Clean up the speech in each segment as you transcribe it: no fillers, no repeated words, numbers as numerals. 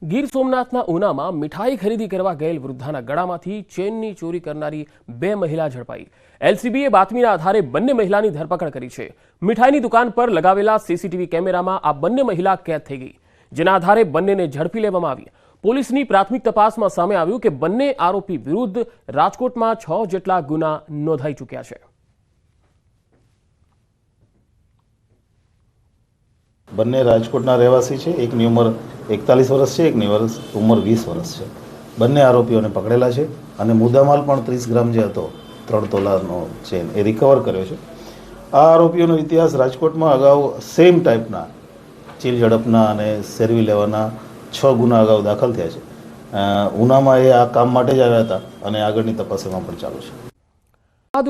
ગીર સોમનાથના ઉનામાં મીઠાઈ ખરીદી કરવા ગયેલ વૃદ્ધાના ગળામાંથી ચેનની ચોરી કરનારી બે મહિલા ઝડપાઈ। એલસીબીએ બાતમીના આધારે બંને મહિલાની ધરપકડ કરી છે। મીઠાઈની દુકાન પર લગાવેલા સીસીટીવી કેમેરામાં આ બંને મહિલા કેદ થઈ ગઈ, જેના આધારે બંનેને ઝડપી લેવામાં આવી। પોલીસની પ્રાથમિક તપાસમાં સામે આવ્યું કે બંને આરોપી વિરુદ્ધ રાજકોટમાં 6 જેટલા ગુના નોંધાઈ ચૂક્યા છે। બંને રાજકોટના રહેવાસી છે। એકની ઉંમર 41 વર્ષ છે, એકની ઉંમર 20 વર્ષ છે। બંને આરોપીઓને પકડેલા છે અને મુદ્દામાલ પણ 30 ગ્રામ જે હતો 3 તોલાનો ચેન એ રિકવર કર્યો છે। આ આરોપીઓનો ઇતિહાસ રાજકોટમાં અગાઉ સેમ ટાઈપના ચીલ ઝડપના અને સેરવી લેવાના 6 ગુના અગાઉ દાખલ થયા છે। ઉનામાં એ આ કામ માટે જ આવ્યા હતા અને આગળની તપાસ એમાં પણ ચાલુ છે।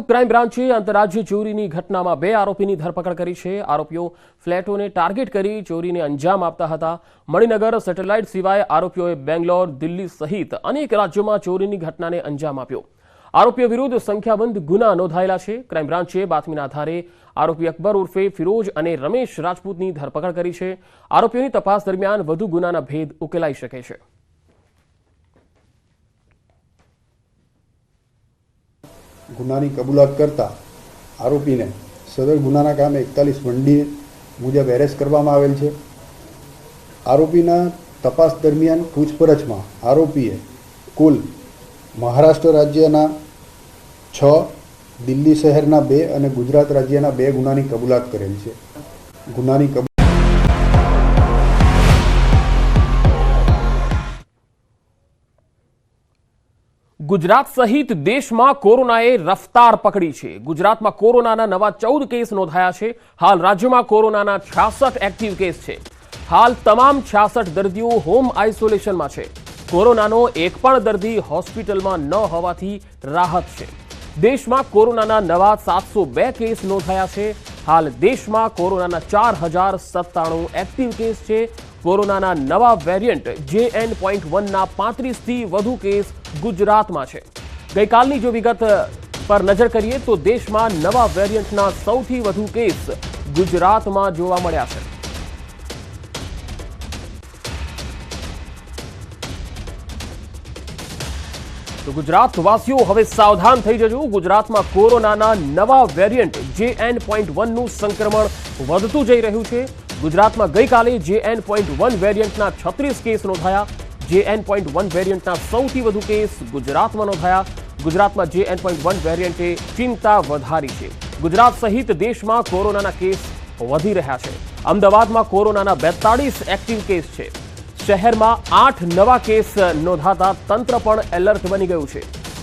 ક્રાઇમ બ્રાન્ચે આંતરરાજ્ય ચોરીની ઘટનામાં 2 આરોપીની ધરપકડ કરી છે। આરોપીઓ ફ્લેટોને ટાર્ગેટ કરી ચોરીને અંજામ આપતા હતા। મણિનગર સેટેલાઇટ સિવાય આરોપીઓએ બેંગ્લોર, દિલ્હી સહિત અનેક રાજ્યોમાં ચોરીની ઘટનાને અંજામ આપ્યો। આરોપીઓ વિરુદ્ધ સંખ્યાબંધ ગુના નોંધાયેલા છે। ક્રાઇમ બ્રાન્ચે બાતમીના આધારે આરોપી અકબર ઉર્ફે ફિરોજ અને રમેશ રાજપૂતની ધરપકડ કરી છે। આરોપીઓની તપાસ દરમિયાન વધુ ગુનાના ભેદ ઉકેલાઈ શકે છે। ગુનાની કબૂલાત કરતા આરોપીને સદર ગુનાના કામે 41 વંડી મુજબ એરેસ્ટ કરવામાં આવેલ છે। આરોપીના તપાસ દરમિયાન પૂછપરછમાં આરોપીએ કુલ મહારાષ્ટ્ર રાજ્યના 6, દિલ્હી શહેરના 2 અને ગુજરાત રાજ્યના 2 ગુનાની કબૂલાત કરેલ છે। ગુનાની ગુજરાત સહિત દેશમાં કોરોનાએ રફતાર પકડી છે। ગુજરાતમાં કોરોનાના નવા 14 કેસ નોંધાયા છે। હાલ રાજ્યમાં કોરોનાના 66 એક્ટિવ કેસ છે। હાલ તમામ 66 દર્દીઓ હોમ આઇસોલેશનમાં છે। કોરોનાનો એક પણ દર્દી હોસ્પિટલમાં ન હોવાથી રાહત છે। દેશમાં કોરોનાના નવા 702 કેસ નોંધાયા છે। હાલ દેશમાં કોરોનાના 4097 એક્ટિવ કેસ છે। કોરોનાના નવા વેરિયન્ટ JN.1ના 35થી વધુ કેસ ગુજરાતમાં છે। ગઈકાલની જો વિગત પર નજર કરીએ તો દેશમાં નવા વેરિયન્ટના સૌથી વધુ કેસ ગુજરાતમાં જોવા મળ્યા છે। તો ગુજરાતવાસીઓ હવે સાવધાન થઈ જજો। ગુજરાતમાં કોરોનાના નવા વેરિયન્ટ JN.1નું સંક્રમણ વધતું જઈ રહ્યું છે। ગુજરાતમાં ગઈકાલે JN.1 વેરિયન્ટના 36 કેસ નોંધાયા। JN.1 વેરિયન્ટના સૌથી વધુ કેસ ગુજરાતમાં નોંધાયા। ગુજરાતમાં JN.1 વેરિયન્ટે ચિંતા વધારી છે। ગુજરાત સહિત દેશમાં કોરોનાના કેસ વધી રહ્યા છે। અમદાવાદમાં કોરોનાના 42 એક્ટિવ કેસ છે। શહેરમાં 8 નવા કેસ નોંધાતા તંત્ર પણ એલર્ટ બની ગયું છે।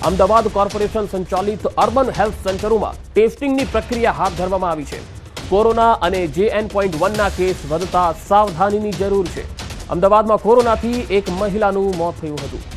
અમદાવાદ કોર્પોરેશન સંચાલિત અર્બન હેલ્થ સેન્ટરોમાં ટેસ્ટિંગની પ્રક્રિયા હાથ ધરવામાં આવી છે। કોરોના અને JN.1ના કેસ વધતા સાવધાનીની જરૂર છે। અમદાવાદમાં કોરોનાથી એક મહિલાનું મોત થયું હતું।